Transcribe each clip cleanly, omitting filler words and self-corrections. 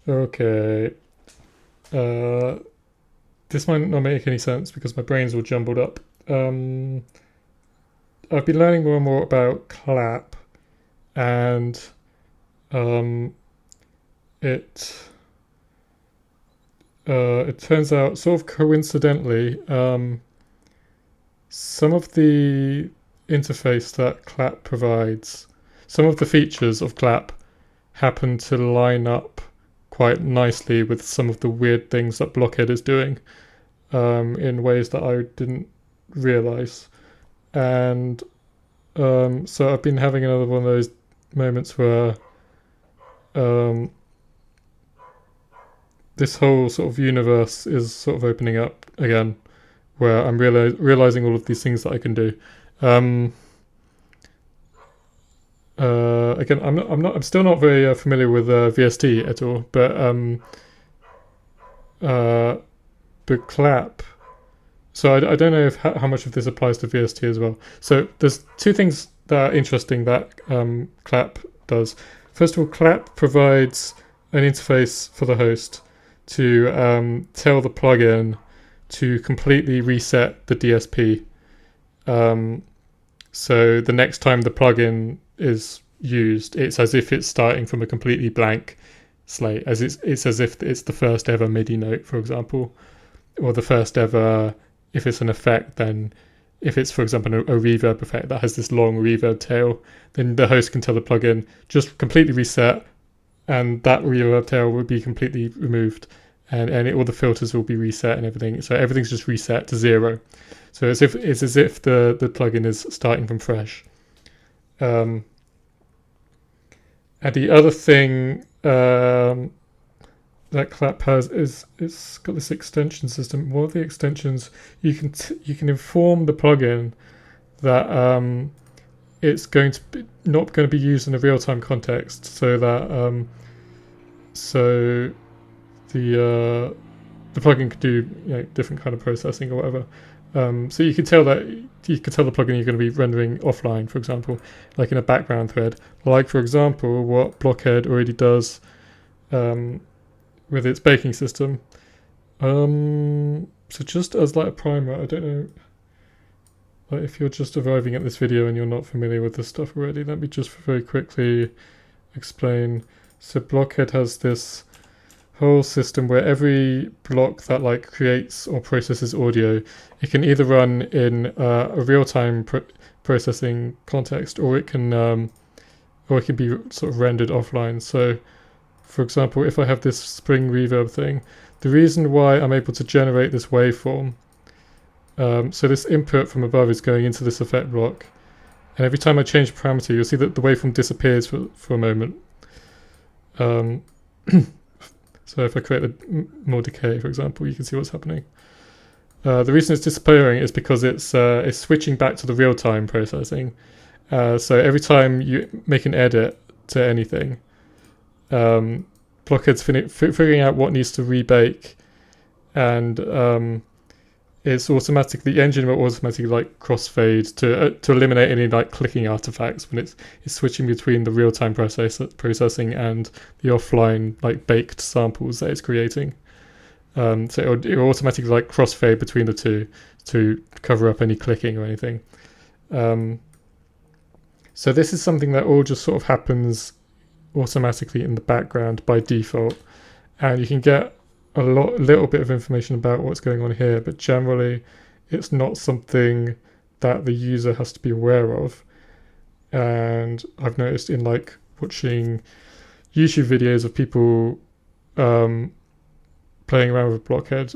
Okay. Uh, this might not make any sense because my brain's all jumbled up. Um, I've been learning more and more about clap, and um, it it turns out, sort of coincidentally, some of the interface that clap provides, some of the features of clap happen to line up quite nicely with some of the weird things that Blockhead is doing, in ways that I didn't realize. And so I've been having another one of those moments where um, this whole sort of universe is sort of opening up again, where I'm realizing all of these things that I can do. Um, Again, I'm still not very familiar with VST at all, uh, but clap. So I don't know if how much of this applies to VST as well. So there's two things that are interesting that clap does. First of all, clap provides an interface for the host to tell the plugin to completely reset the DSP. Um, So the next time the plugin is used, it's as if it's starting from a completely blank slate, as it's as if it's the first ever MIDI note, for example, or the first ever. If it's an effect, then if it's, for example, a reverb effect that has this long reverb tail, then the host can tell the plugin just completely reset, and that reverb tail will be completely removed, and all the filters will be reset and everything. So everything's just reset to zero. So it's as if the plugin is starting from fresh. Um, and the other thing that Clap has is it's got this extension system. One of the extensions you can inform the plugin that it's going to be not going to be used in a real time context, so that so the plugin could do different kind of processing or whatever. So you can tell the plugin you're going to be rendering offline, for example, like in a background thread. Like for example, what Blockhead already does um, with its baking system. So just as like a primer, I don't know, like if you're just arriving at this video and you're not familiar with this stuff already, let me just very quickly explain. So Blockhead has this whole system where every block that like creates or processes audio, it can either run in a real-time processing context, or it can be sort of rendered offline. So for example, if I have this spring reverb thing, the reason why I'm able to generate this waveform, so this input from above is going into this effect block, and every time I change parameter, you'll see that the waveform disappears for a moment. So if I create more decay, for example, you can see what's happening. The reason it's disappearing is because it's switching back to the real-time processing. So every time you make an edit to anything, Blockhead's figuring out what needs to rebake, and it's automatically, the engine will automatically like crossfade to eliminate any like clicking artifacts when it's switching between the real-time processing and the offline like baked samples that it's creating. So it'll automatically like crossfade between the two to cover up any clicking or anything. So this is something that all just sort of happens automatically in the background by default, and you can get little bit of information about what's going on here, but generally it's not something that the user has to be aware of. And I've noticed in like watching YouTube videos of people playing around with Blockhead,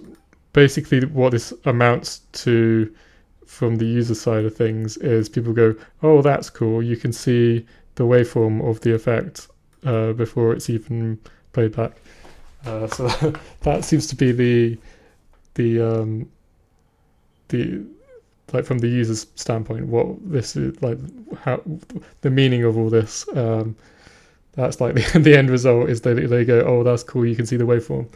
basically what this amounts to from the user side of things is people go, oh, that's cool, you can see the waveform of the effect before it's even played back. So that seems to be the like from the user's standpoint, what this is like, how the meaning of all this. That's like the end result is they go, oh, that's cool, you can see the waveform.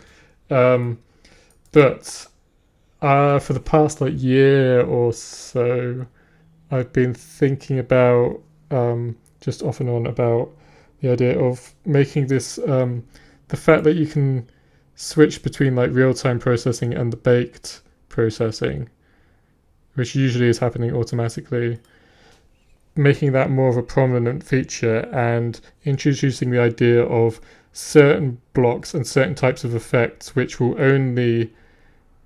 But for the past like year or so, I've been thinking about just off and on about the idea of making this the fact that you can switch between like real-time processing and the baked processing, which usually is happening automatically, making that more of a prominent feature and introducing the idea of certain blocks and certain types of effects which will only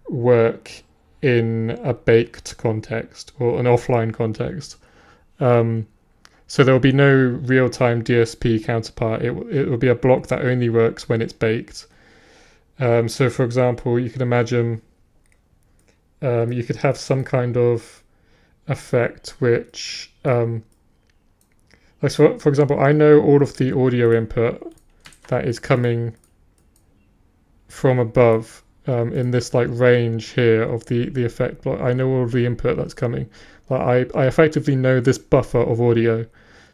work in a baked context or an offline context. So there will be no real-time DSP counterpart. It will be a block that only works when it's baked. So for example, you could imagine you could have some kind of effect which, like for example, I know all of the audio input that is coming from above in this like range here of the effect block. I know all of the input that's coming. Like I effectively know this buffer of audio.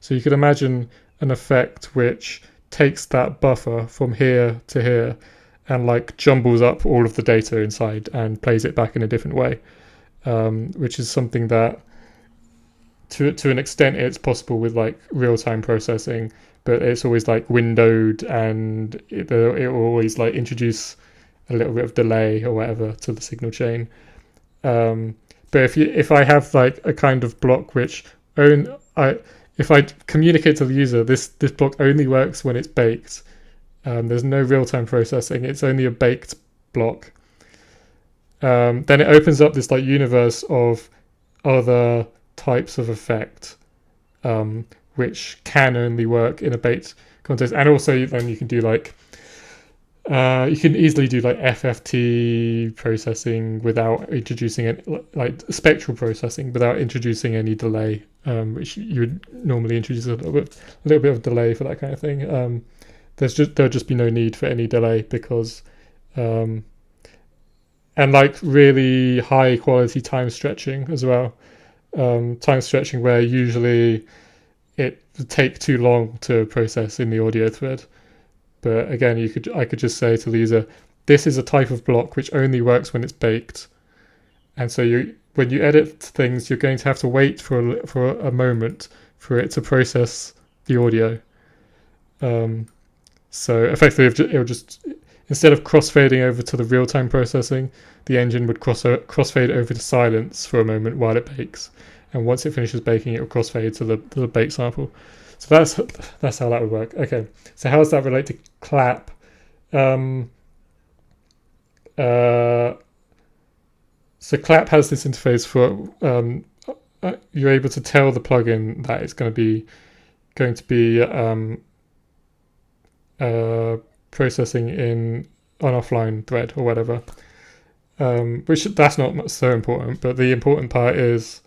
So you could imagine an effect which takes that buffer from here to here and like jumbles up all of the data inside and plays it back in a different way, which is something that to an extent it's possible with like real-time processing, but it's always like windowed and it will always like introduce a little bit of delay or whatever to the signal chain. But if I have like a kind of block which if I communicate to the user this block only works when it's baked, there's no real-time processing, it's only a baked block, then it opens up this like universe of other types of effect which can only work in a baked context. And also then you can do like you can easily do like FFT processing without introducing it, like spectral processing without introducing any delay, which you would normally introduce a little bit of delay for that kind of thing. There'll just be no need for any delay because and like really high quality time stretching as well. Time stretching where usually it would take too long to process in the audio thread. But again, I could just say to the user, this is a type of block which only works when it's baked. And so when you edit things, you're going to have to wait for a moment for it to process the audio. So effectively, it will just, instead of crossfading over to the real-time processing, the engine would crossfade over to silence for a moment while it bakes. And once it finishes baking, it will crossfade to the bake sample. So that's how that would work. Okay, so how does that relate to clap? So clap has this interface for you're able to tell the plugin that it's going to be processing in an offline thread or whatever. Which that's not so important, but the important part is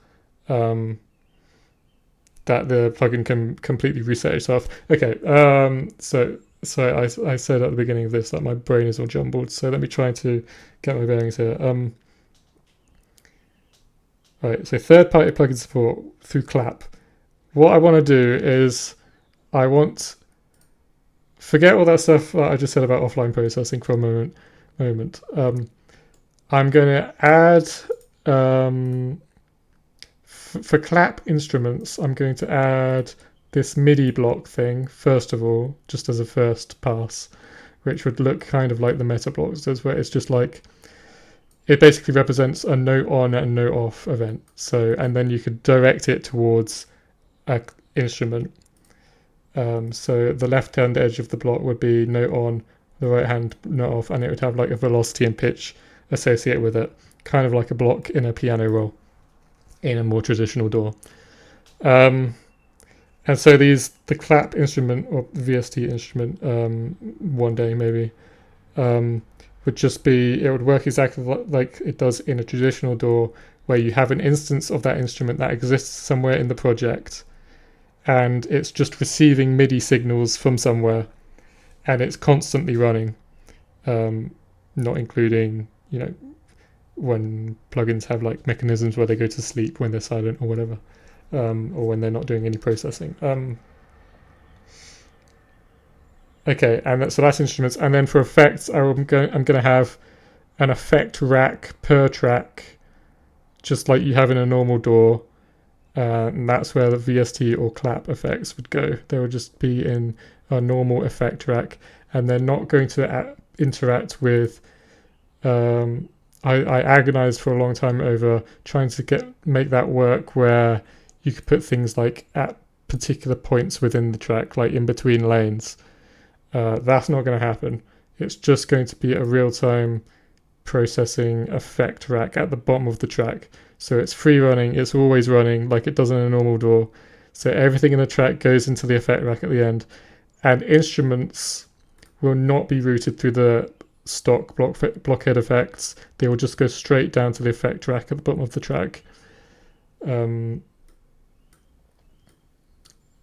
that the plugin can completely reset itself. Okay, so I said at the beginning of this that my brain is all jumbled, so let me try to get my bearings here. Right, so third-party plugin support through Clap. What I want to do is forget all that stuff that I just said about offline processing for a moment. I'm going to add for clap instruments, I'm going to add this MIDI block thing, first of all, just as a first pass, which would look kind of like the meta blocks does, where it's just like, it basically represents a note on and note off event. So, and then you could direct it towards an instrument. So the left-hand edge of the block would be note on, the right-hand note off, and it would have like a velocity and pitch associated with it, kind of like a block in a piano roll in a more traditional DAW. And so the clap instrument or VST instrument, one day maybe, would just be, it would work exactly like it does in a traditional DAW, where you have an instance of that instrument that exists somewhere in the project, and it's just receiving MIDI signals from somewhere, and it's constantly running, not including, when plugins have like mechanisms where they go to sleep when they're silent or whatever, or when they're not doing any processing. Okay, and so that's instruments, and then for effects, I'm going to have an effect rack per track, just like you have in a normal DAW, And that's where the VST or clap effects would go. They would just be in a normal effect rack, and they're not going to interact with. I agonized for a long time over trying to make that work where you could put things like at particular points within the track, like in between lanes. That's not going to happen. It's just going to be a real-time processing effect rack at the bottom of the track. So it's free running, it's always running like it does in a normal DAW. So everything in the track goes into the effect rack at the end, and instruments will not be routed through the stock blockhead effects. They will just go straight down to the effect rack at the bottom of the track.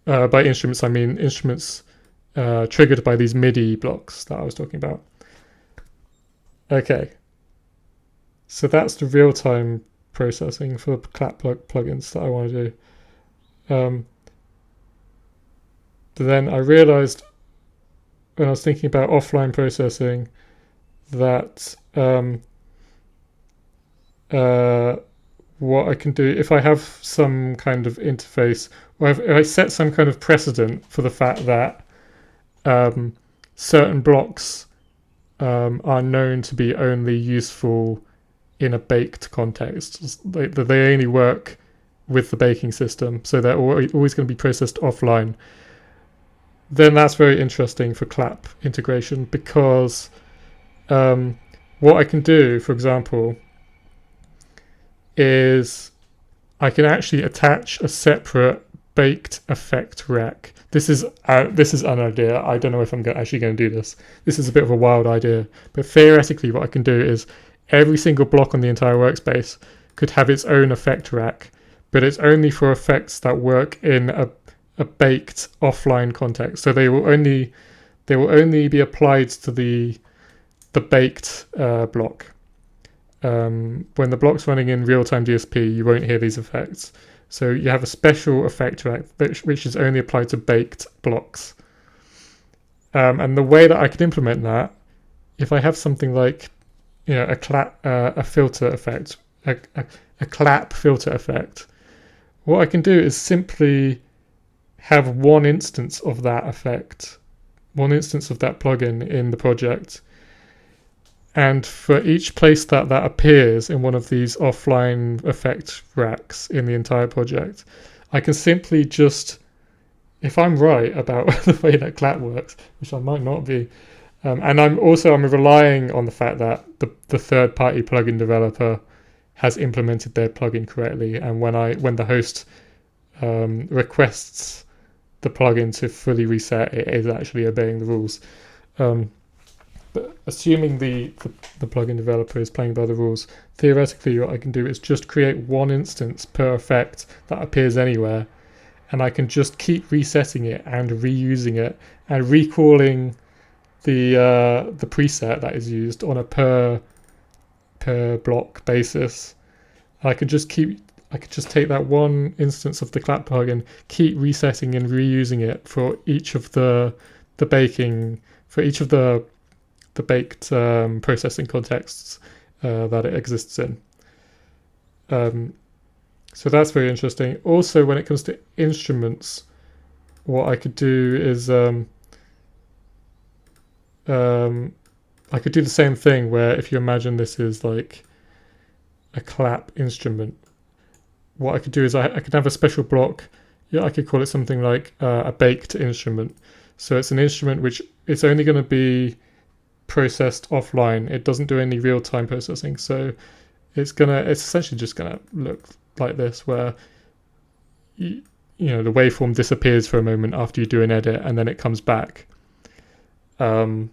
By instruments, I mean instruments triggered by these MIDI blocks that I was talking about. Okay, so that's the real-time processing for clap plugins that I want to do. Then I realized when I was thinking about offline processing that what I can do if I have some kind of interface, or if I set some kind of precedent for the fact that certain blocks are known to be only useful in a baked context. They only work with the baking system, so they're always going to be processed offline. Then that's very interesting for clap integration, because what I can do, for example, is I can actually attach a separate baked effect rack. This is an idea. I don't know if I'm actually going to do this. This is a bit of a wild idea, but theoretically what I can do is every single block on the entire workspace could have its own effect rack, but it's only for effects that work in a baked offline context. So they will only be applied to the baked block. When the block's running in real-time DSP, you won't hear these effects. So you have a special effect rack which is only applied to baked blocks. And the way that I could implement that, if I have something like, a filter effect, a clap filter effect, what I can do is simply have one instance of that effect, one instance of that plugin in the project. And for each place that appears in one of these offline effect racks in the entire project, I can simply just, if I'm right about the way that clap works, which I might not be, and I'm relying on the fact that the third-party plugin developer has implemented their plugin correctly, and when the host requests the plugin to fully reset, it is actually obeying the rules. But assuming the plugin developer is playing by the rules, theoretically what I can do is just create one instance per effect that appears anywhere, and I can just keep resetting it and reusing it and recalling the preset that is used on a per block basis. I could just take that one instance of the clap plugin, keep resetting and reusing it for each of the baking, for each of the baked processing contexts that it exists in. So that's very interesting. Also, when it comes to instruments, what I could do is I could do the same thing where if you imagine this is like a clap instrument, what I could do is I could have a special block. I could call it something like a baked instrument. So it's an instrument which it's only going to be processed offline. It doesn't do any real-time processing. So it's essentially just gonna look like this, where the waveform disappears for a moment after you do an edit, and then it comes back. But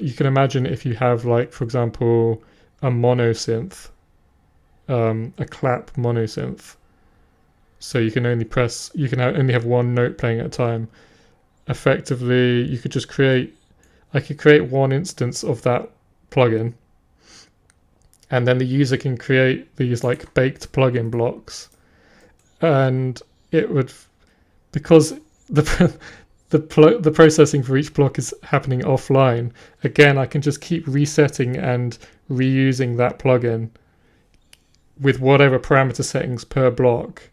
you can imagine if you have, like, for example, a monosynth, a clap monosynth. So you can only only have one note playing at a time. Effectively, you could just I could create one instance of that plugin, and then the user can create these like baked plugin blocks, and it would, because the processing for each block is happening offline. Again, I can just keep resetting and reusing that plugin with whatever parameter settings per block.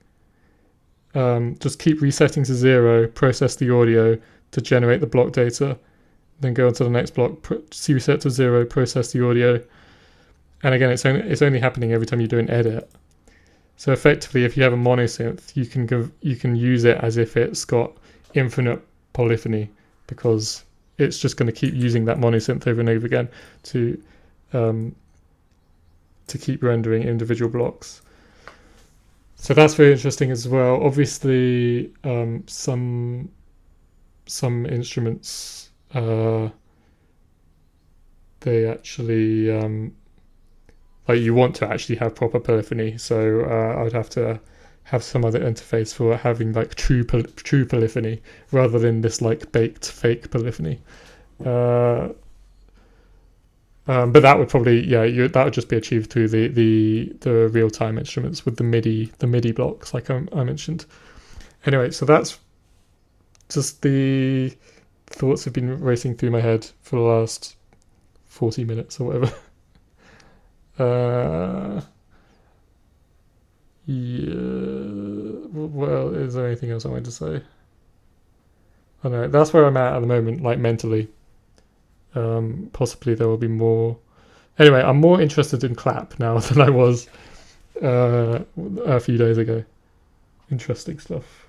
Just keep resetting to 0, process the audio to generate the block data, then go on to the next block, reset to 0, process the audio, and again it's only happening every time you do an edit. So effectively, if you have a monosynth, you can use it as if it's got infinite polyphony, because it's just going to keep using that monosynth over and over again to keep rendering individual blocks. So that's very interesting as well. Obviously, some instruments they actually like you want to actually have proper polyphony. So I'd have to have some other interface for having like true polyphony rather than this like baked fake polyphony. But that would probably that would just be achieved through the real time instruments with the MIDI blocks like I mentioned. Anyway, so that's just the thoughts have been racing through my head for the last 40 minutes or whatever. Yeah. Well, is there anything else I wanted to say? I don't know. That's where I'm at the moment, like mentally. Possibly there will be more. Anyway, I'm more interested in clap now than I was a few days ago. Interesting stuff.